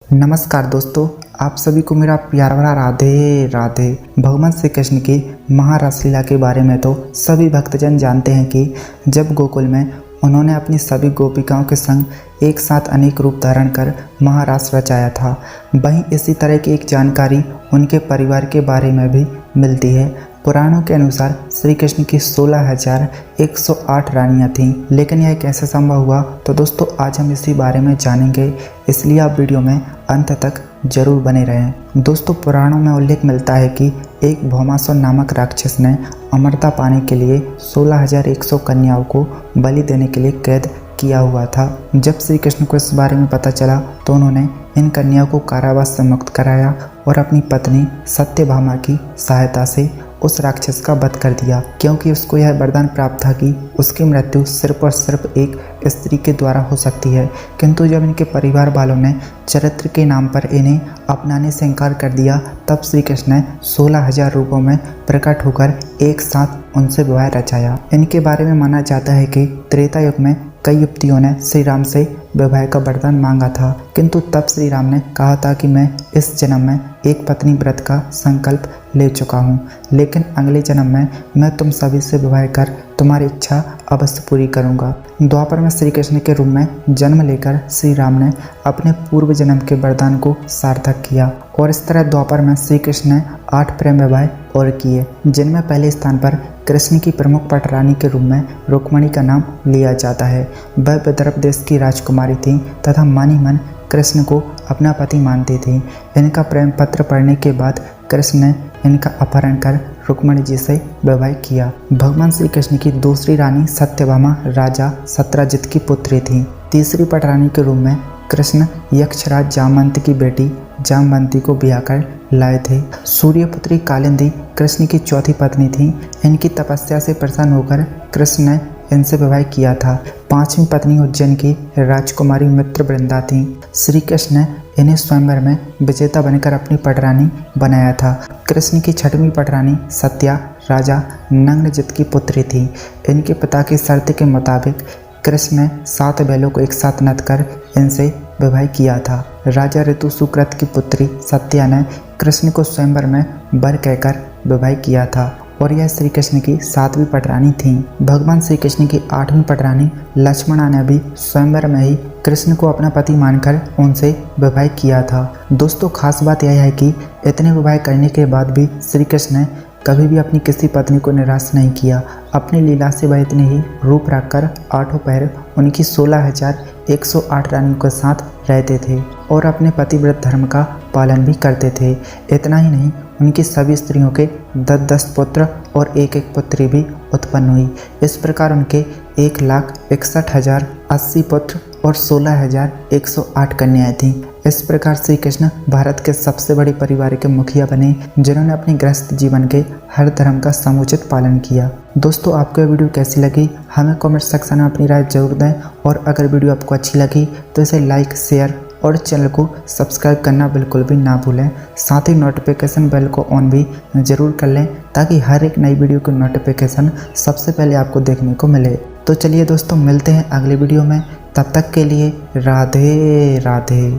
नमस्कार दोस्तों, आप सभी को मेरा प्यार भरा राधे राधे। भगवान श्री कृष्ण की महारास लीला के बारे में तो सभी भक्तजन जानते हैं कि जब गोकुल में उन्होंने अपनी सभी गोपिकाओं के संग एक साथ अनेक रूप धारण कर महारास रचाया था। वहीं इसी तरह की एक जानकारी उनके परिवार के बारे में भी मिलती है। पुराणों के अनुसार श्री कृष्ण की 16,108 रानियां थीं, लेकिन यह कैसे संभव हुआ, तो दोस्तों आज हम इसी बारे में जानेंगे, इसलिए आप वीडियो में अंत तक जरूर बने रहें। दोस्तों पुराणों में उल्लेख मिलता है कि एक भौमासुर नामक राक्षस ने अमरता पाने के लिए 16,100 कन्याओं को बलि देने के लिए कैद किया हुआ था। जब श्री कृष्ण को इस बारे में पता चला तो उन्होंने इन कन्याओं को कारावास से मुक्त कराया और अपनी पत्नी सत्यभामा की सहायता से उस राक्षस का वध कर दिया, क्योंकि उसको यह वरदान प्राप्त था कि उसकी मृत्यु सिर्फ और सिर्फ एक स्त्री के द्वारा हो सकती है। किंतु जब इनके परिवार वालों ने चरित्र के नाम पर इन्हें अपनाने से इनकार कर दिया, तब श्री कृष्ण ने 16,000 रूपों में प्रकट होकर एक साथ उनसे विवाह रचाया। इनके बारे में माना जाता है कि त्रेता युग में कई युवतियों ने श्री राम से विवाह का वरदान मांगा था, किंतु तब श्री राम ने कहा था कि मैं इस जन्म में एक पत्नी व्रत का संकल्प ले चुका हूँ, लेकिन अगले जन्म में मैं तुम सभी से विवाह कर तुम्हारी इच्छा अवश्य पूरी करूँगा। द्वापर में श्री कृष्ण के रूप में जन्म लेकर श्री राम ने अपने पूर्व जन्म के वरदान को सार्थक किया और इस तरह द्वापर में श्री कृष्ण ने 8 प्रेम विवाह और किए, जिनमें पहले स्थान पर कृष्ण की प्रमुख पटरानी के रूप में रुक्मिणी का नाम लिया जाता है। वह विदर्भ देश की राजकुमारी थी तथा मन ही मन कृष्ण को अपना पति मानती थी। इनका प्रेम पत्र पढ़ने के बाद कृष्ण ने इनका अपहरण कर रुक्मिणी जी से विवाह किया। भगवान श्री कृष्ण की दूसरी रानी सत्यभामा राजा सत्यजित की पुत्री थी। तीसरी पटरानी के रूप में कृष्ण यक्षराज जामवंत की बेटी जामवंती को ब्याह कर लाए थे। सूर्यपुत्री कालिंदी कृष्ण की चौथी पत्नी थी। इनकी तपस्या से प्रसन्न होकर कृष्ण ने इनसे विवाह किया था। पांचवी पत्नी उज्जैन की राजकुमारी मित्रवृंदा थी। श्री कृष्ण ने इन्हें स्वयंवर में विजेता बनकर अपनी पटरानी बनाया था। कृष्ण की छठवीं पटरानी सत्या राजा नंगजित की पुत्री थी। इनके पिता की शर्त के मुताबिक कृष्ण ने 7 बैलों को एक साथ नद कर इनसे विवाह किया था। राजा ऋतु सुकृत की पुत्री सत्या ने कृष्ण को स्वयंवर में वर कहकर विवाह किया था और यह श्री कृष्ण की 7वीं पटरानी थी। भगवान श्री कृष्ण की 8वीं पटरानी लक्ष्मणा ने भी स्वयंवर में ही कृष्ण को अपना पति मानकर उनसे विवाह किया था। दोस्तों खास बात यह है कि इतने विवाह करने के बाद भी श्री कृष्ण ने कभी भी अपनी किसी पत्नी को निराश नहीं किया। अपनी लीला से वह इतने ही रूप रखकर 8 पैर उनकी 16,108 रानियों के साथ रहते थे और अपने पतिव्रत धर्म का पालन भी करते थे। इतना ही नहीं, उनकी सभी स्त्रियों के 10-10 पुत्र और एक पुत्री भी उत्पन्न हुई। इस प्रकार उनके 1,61,080 पुत्र और 16,108 कन्याएं थीं। इस प्रकार श्री कृष्ण भारत के सबसे बड़े परिवार के मुखिया बने, जिन्होंने अपने गृहस्थ जीवन के हर धर्म का समुचित पालन किया। दोस्तों आपको यह वीडियो कैसी लगी हमें कमेंट सेक्शन में अपनी राय जरूर दें, और अगर वीडियो आपको अच्छी लगी तो इसे लाइक शेयर और चैनल को सब्सक्राइब करना बिल्कुल भी ना भूलें। साथ ही नोटिफिकेशन बेल को ऑन भी जरूर कर लें, ताकि हर एक नई वीडियो की नोटिफिकेशन सबसे पहले आपको देखने को मिले। तो चलिए दोस्तों मिलते हैं अगले वीडियो में, तब तक के लिए राधे राधे।